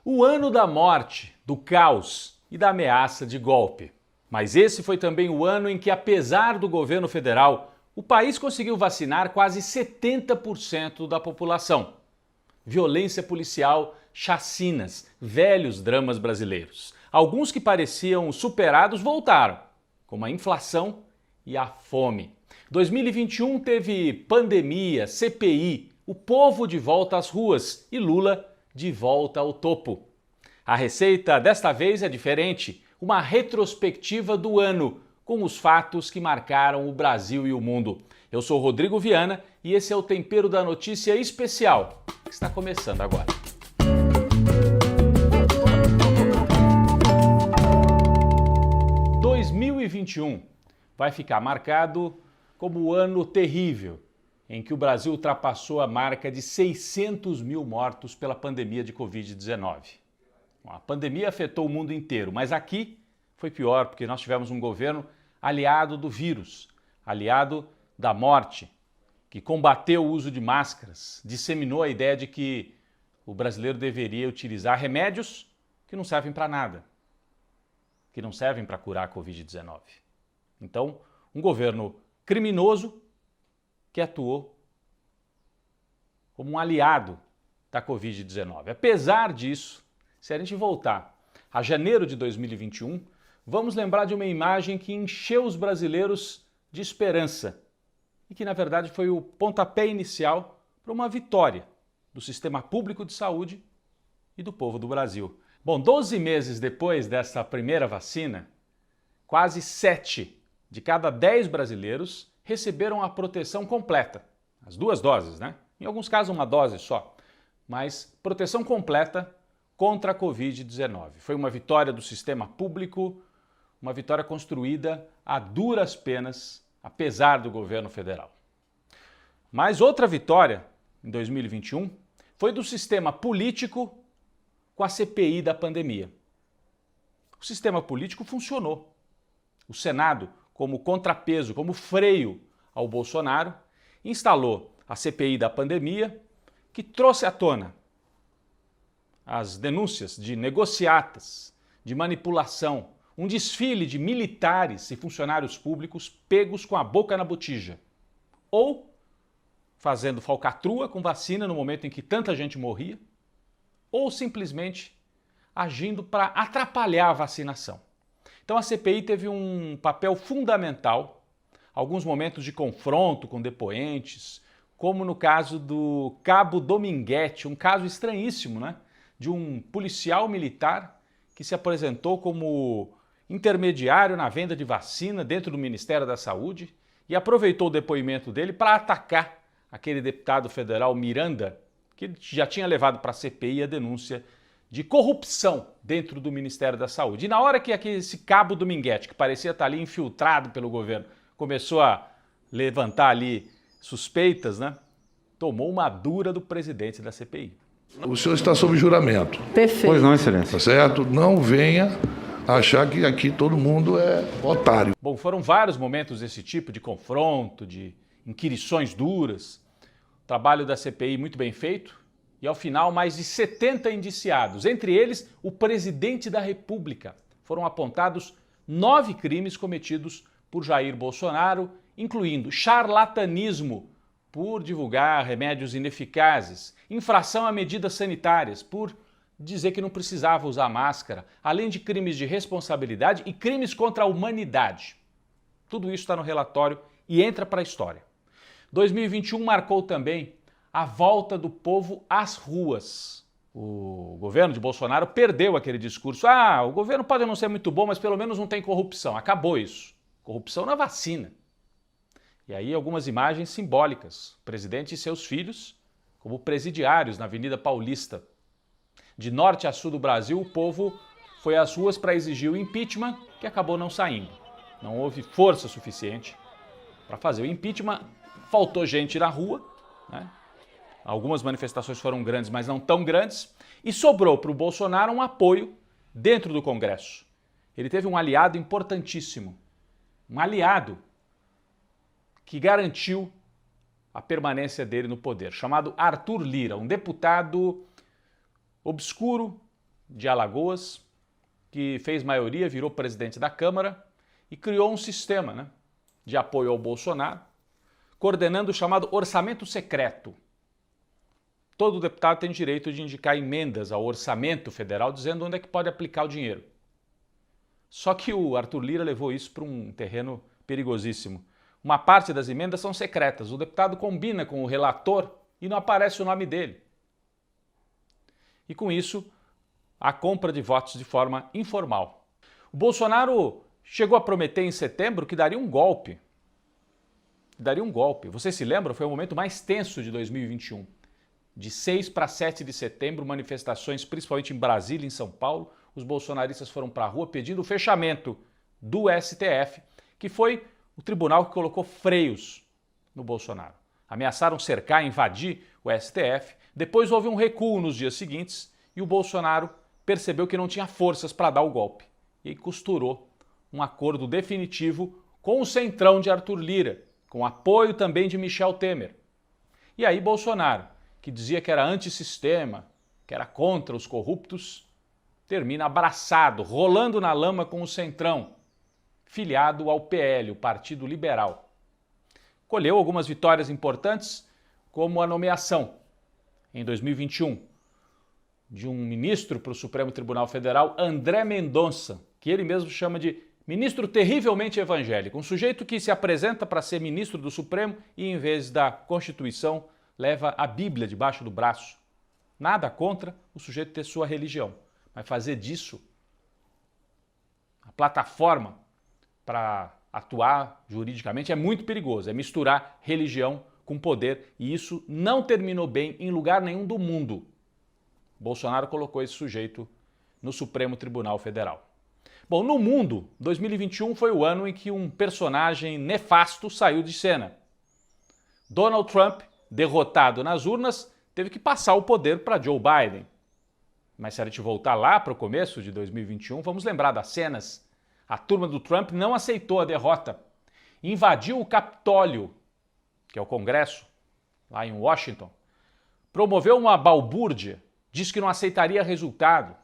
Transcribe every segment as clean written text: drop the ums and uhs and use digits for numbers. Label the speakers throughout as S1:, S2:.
S1: O ano da morte, do caos e da ameaça de golpe. Mas esse foi também o ano em que, apesar do governo federal, o país conseguiu vacinar quase 70% da população. Violência policial, chacinas, velhos dramas brasileiros. Alguns que pareciam superados voltaram, como a inflação e a fome. 2021 teve pandemia, CPI, o povo de volta às ruas e Lula de volta ao topo. A receita desta vez é diferente, uma retrospectiva do ano, com os fatos que marcaram o Brasil e o mundo. Eu sou Rodrigo Viana e esse é o Tempero da Notícia especial, que está começando agora. – 2021 vai ficar marcado como o ano terrível em que o Brasil ultrapassou a marca de 600 mil mortos pela pandemia de Covid-19. A pandemia afetou o mundo inteiro, mas aqui foi pior porque nós tivemos um governo aliado do vírus, aliado da morte, que combateu o uso de máscaras, disseminou a ideia de que o brasileiro deveria utilizar remédios que não servem para nada, que não servem para curar a Covid-19. Então, um governo criminoso que atuou como um aliado da Covid-19. Apesar disso, se a gente voltar a janeiro de 2021, vamos lembrar de uma imagem que encheu os brasileiros de esperança e que, na verdade, foi o pontapé inicial para uma vitória do sistema público de saúde e do povo do Brasil. Bom, 12 meses depois dessa primeira vacina, quase 7 de cada 10 brasileiros receberam a proteção completa. As 2 doses, né? Em alguns casos uma dose só, mas proteção completa contra a Covid-19. Foi uma vitória do sistema público, uma vitória construída a duras penas, apesar do governo federal. Mas outra vitória, em 2021, foi do sistema político com a CPI da pandemia. O sistema político funcionou. O Senado, como contrapeso, como freio ao Bolsonaro, instalou a CPI da pandemia, que trouxe à tona as denúncias de negociatas, de manipulação, um desfile de militares e funcionários públicos pegos com a boca na botija, ou fazendo falcatrua com vacina no momento em que tanta gente morria, ou simplesmente agindo para atrapalhar a vacinação. Então a CPI teve um papel fundamental, alguns momentos de confronto com depoentes, como no caso do Cabo Dominguete, um caso estranhíssimo, né? De um policial militar que se apresentou como intermediário na venda de vacina dentro do Ministério da Saúde e aproveitou o depoimento dele para atacar aquele deputado federal Miranda, que já tinha levado para a CPI a denúncia de corrupção dentro do Ministério da Saúde. E na hora que esse Cabo Dominguete, que parecia estar ali infiltrado pelo governo, começou a levantar ali suspeitas, né? Tomou uma dura do presidente da CPI.
S2: O senhor está sob juramento.
S3: Perfeito.
S4: Pois não, excelência.
S2: Tá certo? Não venha achar que aqui todo mundo é otário.
S1: Bom, foram vários momentos desse tipo de confronto, de inquirições duras. O trabalho da CPI muito bem feito. E ao final, mais de 70 indiciados, entre eles o presidente da República. Foram apontados 9 crimes cometidos por Jair Bolsonaro, incluindo charlatanismo por divulgar remédios ineficazes, infração a medidas sanitárias por dizer que não precisava usar máscara, além de crimes de responsabilidade e crimes contra a humanidade. Tudo isso está no relatório e entra para a história. 2021 marcou também a volta do povo às ruas. O governo de Bolsonaro perdeu aquele discurso. O governo pode não ser muito bom, mas pelo menos não tem corrupção. Acabou isso. Corrupção na vacina. E aí algumas imagens simbólicas. O presidente e seus filhos como presidiários na Avenida Paulista. De norte a sul do Brasil, o povo foi às ruas para exigir o impeachment, que acabou não saindo. Não houve força suficiente para fazer o impeachment. Faltou gente na rua, né? Algumas manifestações foram grandes, mas não tão grandes. E sobrou para o Bolsonaro um apoio dentro do Congresso. Ele teve um aliado importantíssimo. Um aliado que garantiu a permanência dele no poder, chamado Arthur Lira, um deputado obscuro, de Alagoas, que fez maioria, virou presidente da Câmara e criou um sistema, né, de apoio ao Bolsonaro, coordenando o chamado orçamento secreto. Todo deputado tem direito de indicar emendas ao orçamento federal, dizendo onde é que pode aplicar o dinheiro. Só que o Arthur Lira levou isso para um terreno perigosíssimo. Uma parte das emendas são secretas. O deputado combina com o relator e não aparece o nome dele. E com isso, a compra de votos de forma informal. O Bolsonaro chegou a prometer em setembro que daria um golpe. Você se lembra? Foi o momento mais tenso de 2021. De 6 para 7 de setembro, manifestações principalmente em Brasília e em São Paulo. Os bolsonaristas foram para a rua pedindo o fechamento do STF, que foi o tribunal que colocou freios no Bolsonaro. Ameaçaram cercar, invadir o STF. Depois houve um recuo nos dias seguintes e o Bolsonaro percebeu que não tinha forças para dar o golpe. E aí costurou um acordo definitivo com o centrão de Arthur Lira, com apoio também de Michel Temer. E aí Bolsonaro, que dizia que era antissistema, que era contra os corruptos, termina abraçado, rolando na lama com o centrão, filiado ao PL, o Partido Liberal. Colheu algumas vitórias importantes, como a nomeação, em 2021, de um ministro para o Supremo Tribunal Federal, André Mendonça, que ele mesmo chama de ministro terrivelmente evangélico, um sujeito que se apresenta para ser ministro do Supremo e, em vez da Constituição, leva a Bíblia debaixo do braço. Nada contra o sujeito ter sua religião, mas fazer disso a plataforma para atuar juridicamente é muito perigoso, é misturar religião com poder, e isso não terminou bem em lugar nenhum do mundo. Bolsonaro colocou esse sujeito no Supremo Tribunal Federal. Bom, no mundo, 2021 foi o ano em que um personagem nefasto saiu de cena. Donald Trump, derrotado nas urnas, teve que passar o poder para Joe Biden. Mas se a gente voltar lá para o começo de 2021, vamos lembrar das cenas. A turma do Trump não aceitou a derrota. Invadiu o Capitólio, que é o Congresso, lá em Washington. Promoveu uma balbúrdia, disse que não aceitaria resultado.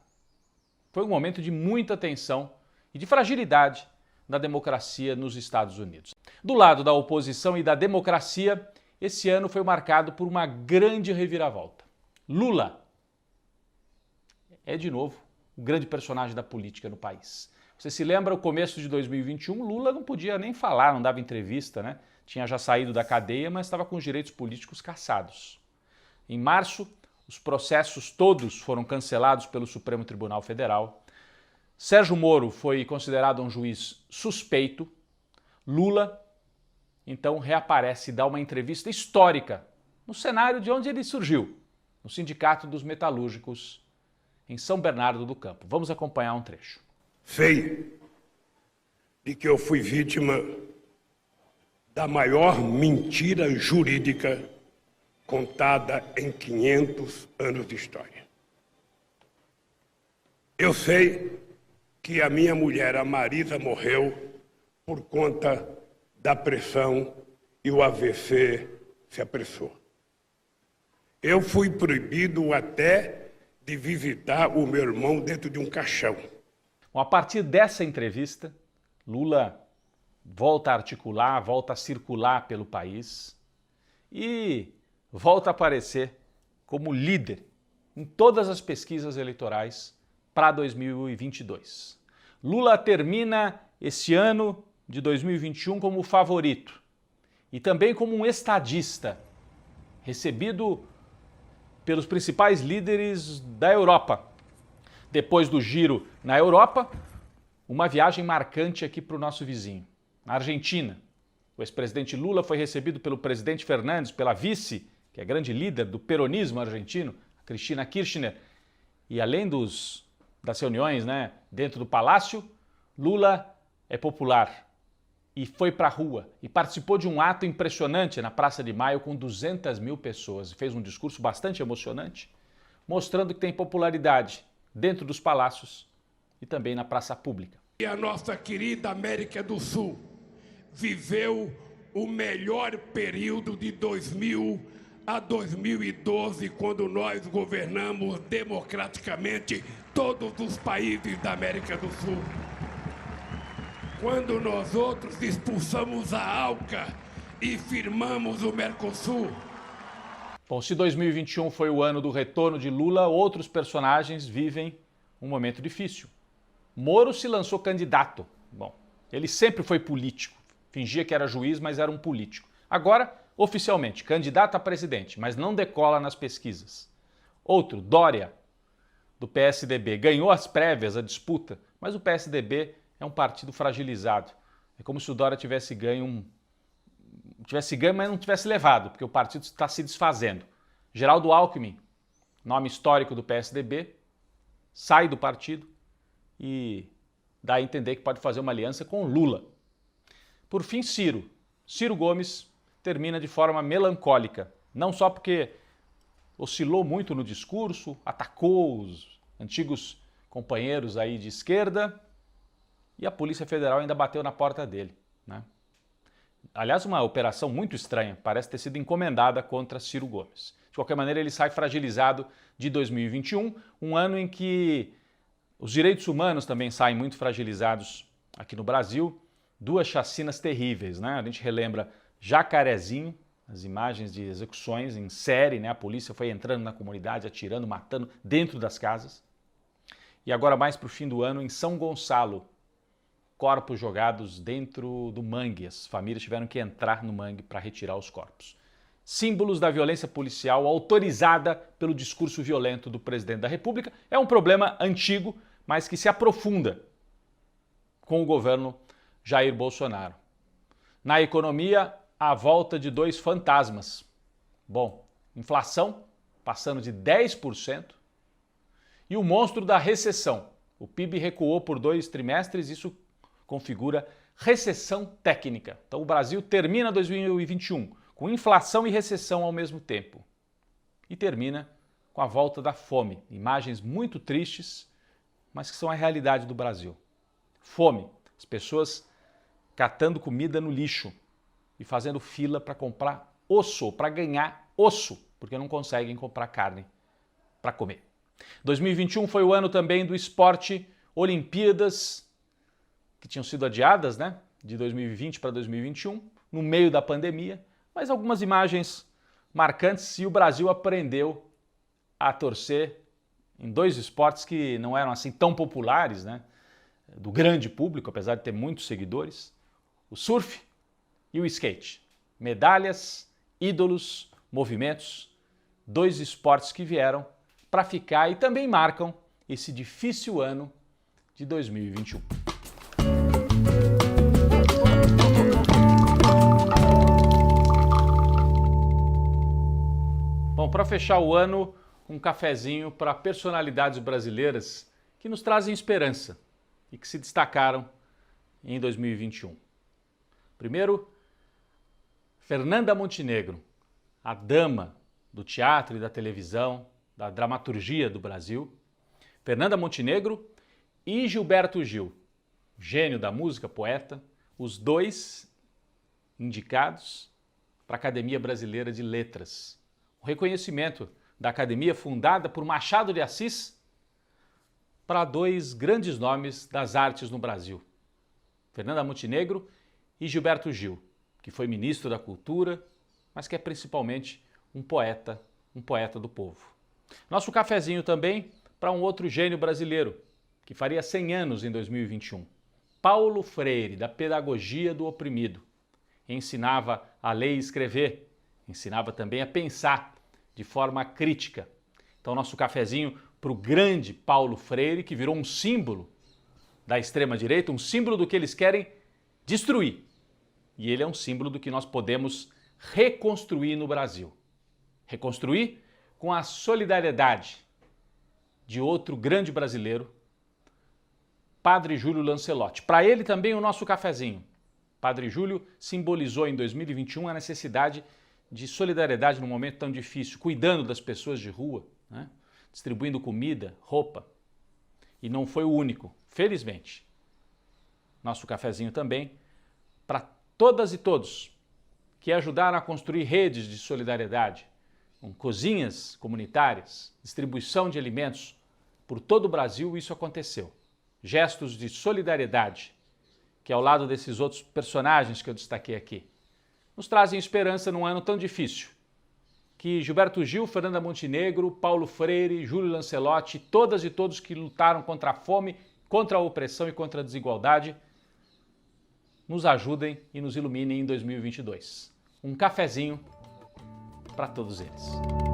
S1: Foi um momento de muita tensão e de fragilidade da democracia nos Estados Unidos. Do lado da oposição e da democracia, esse ano foi marcado por uma grande reviravolta. Lula é, de novo, o grande personagem da política no país. Você se lembra, o começo de 2021, Lula não podia nem falar, não dava entrevista, né? Tinha já saído da cadeia, mas estava com os direitos políticos cassados. Em março, os processos todos foram cancelados pelo Supremo Tribunal Federal. Sérgio Moro foi considerado um juiz suspeito. Lula, então, reaparece e dá uma entrevista histórica no cenário de onde ele surgiu, no Sindicato dos Metalúrgicos, em São Bernardo do Campo. Vamos acompanhar um trecho.
S3: Sei de que eu fui vítima da maior mentira jurídica contada em 500 anos de história. Eu sei que a minha mulher, a Marisa, morreu por conta da pressão e o AVC se apressou. Eu fui proibido até de visitar o meu irmão dentro de um caixão.
S1: Bom, a partir dessa entrevista, Lula volta a articular, volta a circular pelo país e volta a aparecer como líder em todas as pesquisas eleitorais para 2022. Lula termina esse ano de 2021 como favorito e também como um estadista, recebido pelos principais líderes da Europa. Depois do giro na Europa, uma viagem marcante aqui para o nosso vizinho, na Argentina. O ex-presidente Lula foi recebido pelo presidente Fernandes, pela vice, que é grande líder do peronismo argentino, Cristina Kirchner. E além das reuniões, né, dentro do palácio, Lula é popular e foi para a rua e participou de um ato impressionante na Praça de Maio com 200 mil pessoas. Fez um discurso bastante emocionante, mostrando que tem popularidade dentro dos palácios e também na praça pública.
S3: E a nossa querida América do Sul viveu o melhor período de 2000 a 2012, quando nós governamos democraticamente todos os países da América do Sul. Quando nós outros expulsamos a ALCA e firmamos o Mercosul.
S1: Bom, se 2021 foi o ano do retorno de Lula, outros personagens vivem um momento difícil. Moro se lançou candidato. Bom, ele sempre foi político. Fingia que era juiz, mas era um político. Agora, oficialmente, candidato a presidente, mas não decola nas pesquisas. Outro, Dória, do PSDB, ganhou as prévias, a disputa, mas o PSDB é um partido fragilizado. É como se o Dória tivesse ganho, mas não tivesse levado, porque o partido está se desfazendo. Geraldo Alckmin, nome histórico do PSDB, sai do partido e dá a entender que pode fazer uma aliança com Lula. Por fim, Ciro Gomes termina de forma melancólica, não só porque oscilou muito no discurso, atacou os antigos companheiros aí de esquerda e a Polícia Federal ainda bateu na porta dele, né? Aliás, uma operação muito estranha, parece ter sido encomendada contra Ciro Gomes. De qualquer maneira, ele sai fragilizado de 2021, um ano em que os direitos humanos também saem muito fragilizados aqui no Brasil. Duas chacinas terríveis, né? A gente relembra Jacarezinho, as imagens de execuções em série, né? A polícia foi entrando na comunidade, atirando, matando dentro das casas. E agora mais para o fim do ano, em São Gonçalo, corpos jogados dentro do mangue. As famílias tiveram que entrar no mangue para retirar os corpos. Símbolos da violência policial autorizada pelo discurso violento do presidente da República. É um problema antigo, mas que se aprofunda com o governo Jair Bolsonaro. Na economia, a volta de dois fantasmas. Bom, inflação passando de 10% e o monstro da recessão. O PIB recuou por 2 trimestres, isso configura recessão técnica. Então o Brasil termina 2021 com inflação e recessão ao mesmo tempo. E termina com a volta da fome. Imagens muito tristes, mas que são a realidade do Brasil. Fome. As pessoas catando comida no lixo e fazendo fila para comprar osso, para ganhar osso, porque não conseguem comprar carne para comer. 2021 foi o ano também do esporte, Olimpíadas, que tinham sido adiadas, né, de 2020 para 2021, no meio da pandemia, mas algumas imagens marcantes e o Brasil aprendeu a torcer em dois esportes que não eram assim tão populares, né, do grande público, apesar de ter muitos seguidores, o surf e o skate. Medalhas, ídolos, movimentos, dois esportes que vieram para ficar e também marcam esse difícil ano de 2021. Bom, para fechar o ano, um cafezinho para personalidades brasileiras que nos trazem esperança e que se destacaram em 2021. Primeiro, Fernanda Montenegro, a dama do teatro e da televisão, da dramaturgia do Brasil. Fernanda Montenegro e Gilberto Gil, gênio da música, poeta, os dois indicados para a Academia Brasileira de Letras. O reconhecimento da academia fundada por Machado de Assis para dois grandes nomes das artes no Brasil. Fernanda Montenegro e Gilberto Gil, que foi ministro da Cultura, mas que é principalmente um poeta do povo. Nosso cafezinho também para um outro gênio brasileiro, que faria 100 anos em 2021. Paulo Freire, da pedagogia do oprimido. Ensinava a ler e escrever, ensinava também a pensar de forma crítica. Então nosso cafezinho para o grande Paulo Freire, que virou um símbolo da extrema-direita, um símbolo do que eles querem destruir. E ele é um símbolo do que nós podemos reconstruir no Brasil. Reconstruir com a solidariedade de outro grande brasileiro, Padre Júlio Lancelotti. Para ele também o nosso cafezinho. Padre Júlio simbolizou em 2021 a necessidade de solidariedade num momento tão difícil, cuidando das pessoas de rua, né? Distribuindo comida, roupa. E não foi o único, felizmente. Nosso cafezinho também para todas e todos que ajudaram a construir redes de solidariedade, com cozinhas comunitárias, distribuição de alimentos por todo o Brasil, isso aconteceu. Gestos de solidariedade, que ao lado desses outros personagens que eu destaquei aqui, nos trazem esperança num ano tão difícil, que Gilberto Gil, Fernanda Montenegro, Paulo Freire, Júlio Lancelotti, todas e todos que lutaram contra a fome, contra a opressão e contra a desigualdade, nos ajudem e nos iluminem em 2022. Um cafezinho para todos eles.